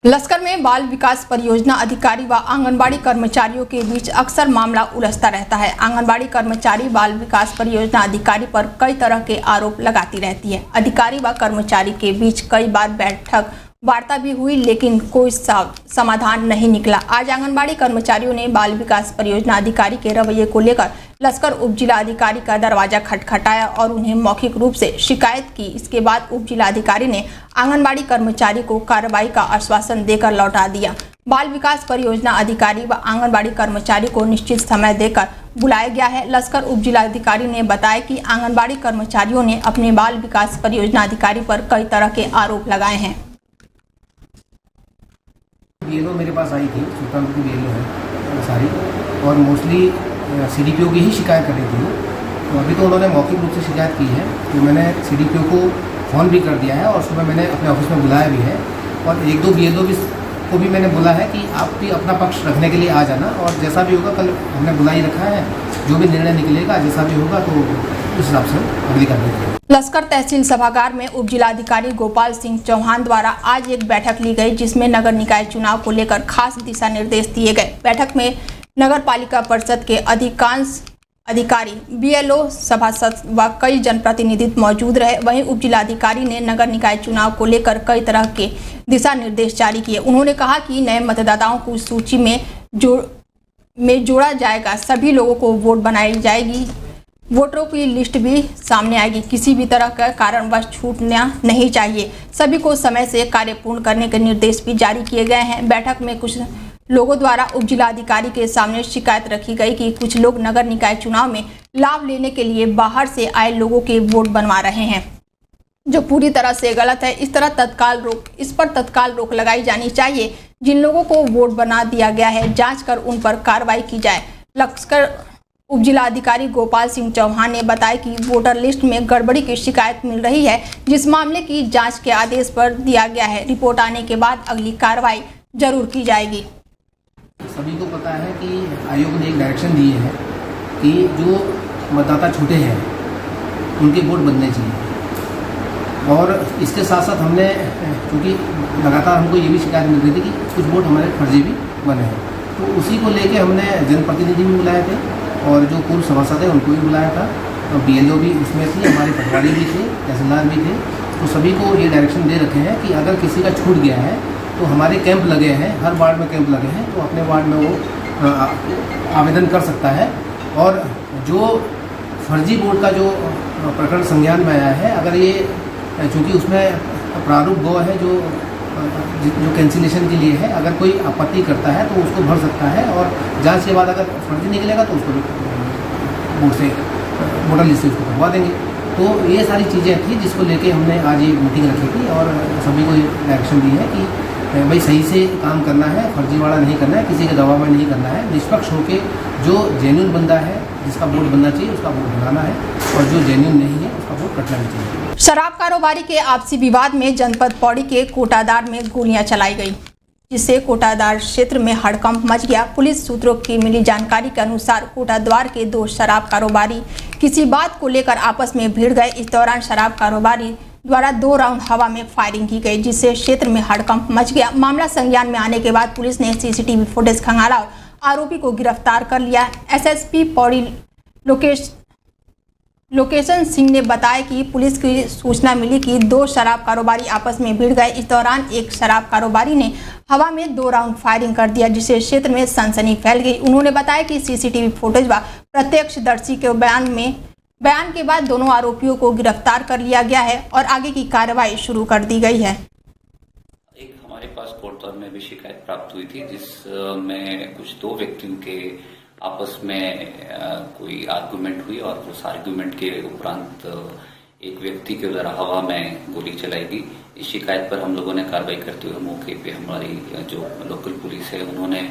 लस्कर में बाल विकास परियोजना अधिकारी व आंगनबाड़ी कर्मचारियों के बीच अक्सर मामला उलझता रहता है। आंगनबाड़ी कर्मचारी बाल विकास परियोजना अधिकारी पर कई तरह के आरोप लगाती रहती है। अधिकारी व कर्मचारी के बीच कई बार बैठक वार्ता भी हुई, लेकिन कोई समाधान नहीं निकला। आज आंगनबाड़ी कर्मचारियों ने बाल विकास परियोजना अधिकारी के रवैये को लेकर लस्कर उप जिला अधिकारी का दरवाजा खटखटाया और उन्हें मौखिक रूप से शिकायत की। इसके बाद उप जिला अधिकारी ने आंगनबाड़ी कर्मचारी को कार्रवाई का आश्वासन देकर लौटा दिया। बाल विकास परियोजना अधिकारी व आंगनबाड़ी कर्मचारी को निश्चित समय देकर बुलाया गया है। लस्कर उप जिला अधिकारी ने बताया कि आंगनबाड़ी कर्मचारियों ने अपने बाल विकास परियोजना अधिकारी पर कई तरह के आरोप लगाए हैं। बीएलओ मेरे पास आई थी, सुल्तानपुर की बीएलओ है सारी, और मोस्टली सीडीपीओ की ही शिकायत कर रही थी। तो अभी तो उन्होंने मौखिक रूप से शिकायत की है, तो मैंने सीडीपीओ को फ़ोन भी कर दिया है और सुबह मैंने अपने ऑफिस में बुलाया भी है। और एक दो बीएलओ को भी मैंने बोला है कि आप भी अपना पक्ष रखने के लिए आ जाना, और जैसा भी होगा कल हमने बुला ही रखा है, जो भी निर्णय निकलेगा जैसा भी होगा तो उस हिसाब से अगली कार्रवाई करेंगे। लस्कर तहसील सभागार में उप जिलाधिकारी गोपाल सिंह चौहान द्वारा आज एक बैठक ली गई, जिसमें नगर निकाय चुनाव को लेकर खास दिशा निर्देश दिए गए। बैठक में नगर पालिका परिषद के अधिकांश अधिकारी, बीएलओ, सभासद व कई जनप्रतिनिधि मौजूद रहे। वहीं उप जिलाधिकारी ने नगर निकाय चुनाव को लेकर कई तरह के दिशा निर्देश जारी किए। उन्होंने कहा कि नए मतदाताओं को सूची में जोड़ा जाएगा, सभी लोगों को वोट बनाई जाएगी, वोटरों की लिस्ट भी सामने आएगी, किसी भी तरह का कारणवश छूटना नहीं चाहिए, सभी को समय से कार्य पूर्ण करने के निर्देश भी जारी किए गए हैं। बैठक में कुछ लोगों द्वारा उप जिलाधिकारी के सामने शिकायत रखी गई कि कुछ लोग नगर निकाय चुनाव में लाभ लेने के लिए बाहर से आए लोगों के वोट बनवा रहे हैं, जो पूरी तरह से गलत है। इस पर तत्काल रोक लगाई जानी चाहिए। जिन लोगों को वोट बना दिया गया है, जांच कर उन पर कार्रवाई की जाए। लस्कर उप जिला अधिकारी गोपाल सिंह चौहान ने बताया कि वोटर लिस्ट में गड़बड़ी की शिकायत मिल रही है, जिस मामले की जांच के आदेश पर दिया गया है। रिपोर्ट आने के बाद अगली कार्रवाई जरूर की जाएगी। सभी को पता है कि आयोग ने एक डायरेक्शन दिए है कि जो मतदाता छोटे हैं उनके वोट बनने चाहिए, और इसके साथ साथ हमने, क्योंकि लगातार हमको ये भी शिकायत मिल रही थी कि कुछ वोट हमारे फर्जी भी बने हैं, तो उसी को लेके हमने जनप्रतिनिधि भी बुलाए थे और जो पूर्व सभासद है उनको भी बुलाया था, और बीएलओ भी उसमें थी, हमारे पटवारी भी थे, तहसीलदार भी थे। तो सभी को ये डायरेक्शन दे रखे हैं कि अगर किसी का छूट गया है तो हमारे कैंप लगे हैं, हर वार्ड में कैंप लगे हैं, तो अपने वार्ड में वो आवेदन कर सकता है। और जो फर्जी वोट का जो प्रकरण संज्ञान में आया है, अगर ये, चूँकि उसमें प्रारूप गो है जो कैंसिलेशन के लिए है, अगर कोई आपत्ति करता है तो उसको भर सकता है, और जांच के बाद अगर फर्जी निकलेगा तो उसको वोट से वोटर लिस्ट से उसको करवा देंगे। तो ये सारी चीज़ें थी जिसको लेके हमने आज ये मीटिंग रखी थी, और सभी को ये डायरेक्शन दी है कि भाई सही से काम करना है, फर्जीवाड़ा नहीं करना है, किसी के दबाव में नहीं करना है, निष्पक्ष होके जो जेन्युइन बंदा है, जिसका वोट बनना चाहिए उसका वोट बनाना है, और जो जेन्युइन नहीं है उसका वोट कटना नहीं चाहिए। शराब कारोबारी के आपसी विवाद में जनपद पौड़ी के कोटादार में गोलियां चलाई गई, जिससे कोटादार क्षेत्र में हड़कंप मच गया। पुलिस सूत्रों की मिली जानकारी के अनुसार कोटाद्वार के दो शराब कारोबारी किसी बात को लेकर आपस में भिड़ गए। इस दौरान शराब कारोबारी द्वारा 2 राउंड हवा में फायरिंग की गई, जिससे क्षेत्र में हड़कंप मच गया। मामला संज्ञान में आने के बाद पुलिस ने सीसीटीवी फुटेज खंगाला और आरोपी को गिरफ्तार कर लिया। एसएसपी पौड़ी लोकेशन सिंह ने बताया कि पुलिस की सूचना मिली कि 2 शराब कारोबारी आपस में भिड़ गए। इस दौरान एक शराब कारोबारी ने हवा में 2 राउंड फायरिंग कर दिया, जिससे क्षेत्र में सनसनी फैल गई। उन्होंने बताया कि सीसीटीवी फुटेज व प्रत्यक्षदर्शी के बयान के बाद दोनों आरोपियों को गिरफ्तार कर लिया गया है और आगे की कार्रवाई शुरू कर दी गई है। एक हमारे पास कोटद्वार में भी शिकायत प्राप्त हुई थी, जिसमें कुछ 2 व्यक्तियों के आपस में कोई आर्गुमेंट हुई, और उस आर्गुमेंट के उपरांत एक व्यक्ति के द्वारा हवा में गोली चलाई गई। इस शिकायत पर हम लोगों ने कार्रवाई करते हुए मौके पे हमारी जो लोकल पुलिस है उन्होंने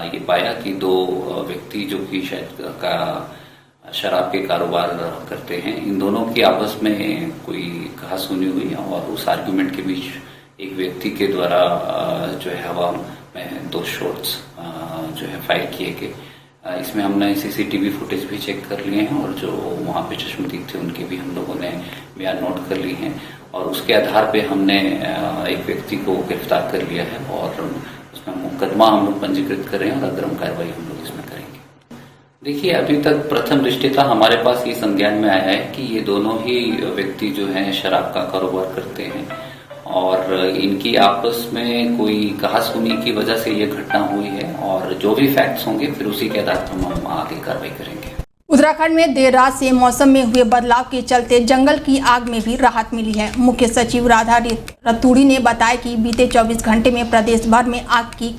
ये पाया कि 2 व्यक्ति जो कि शायद शराब के कारोबार करते हैं, इन दोनों की आपस में कोई कहासुनी हुई, और उस आर्गुमेंट के बीच एक व्यक्ति के द्वारा जो है हवा में 2 शॉट्स जो है फायर किए गए। इसमें हमने सीसीटीवी फुटेज भी चेक कर लिए हैं, और जो वहाँ पे चश्मदीद थे उनके भी हम लोगों ने बयान नोट कर लिए हैं, और उसके आधार पे हमने एक व्यक्ति को गिरफ्तार कर लिया है और उसमें मुकदमा हम लोग पंजीकृत कर रहे हैं और अग्रिम कार्रवाई हम लोग इसमें करेंगे। देखिए, अभी तक प्रथम दृष्टया हमारे पास ये संज्ञान में आया है कि ये दोनों ही व्यक्ति जो हैं शराब का कारोबार करते हैं और इनकी आपस में कोई कहासुनी की वजह से ये घटना हुई है और जो भी फैक्ट्स होंगे फिर उसी के आधार पर हम आगे कार्रवाई करेंगे। उत्तराखंड में देर रात से मौसम में हुए बदलाव के चलते जंगल की आग में भी राहत मिली है। मुख्य सचिव राधा रतूड़ी ने बताया कि बीते 24 घंटे में प्रदेश भर में आग की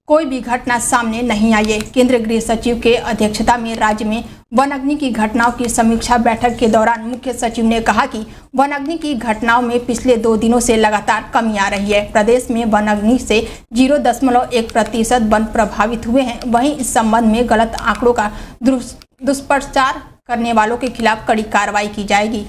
कोई भी घटना सामने नहीं आई है। केंद्रीय गृह सचिव के अध्यक्षता में राज्य में वन अग्नि की घटनाओं की समीक्षा बैठक के दौरान मुख्य सचिव ने कहा कि वन अग्नि की घटनाओं में पिछले 2 दिनों से लगातार कमी आ रही है। प्रदेश में वन अग्नि से 0.1% वन प्रभावित हुए हैं। वहीं इस संबंध में गलत आंकड़ों का दुष्प्रचार करने वालों के खिलाफ कड़ी कार्रवाई की जाएगी।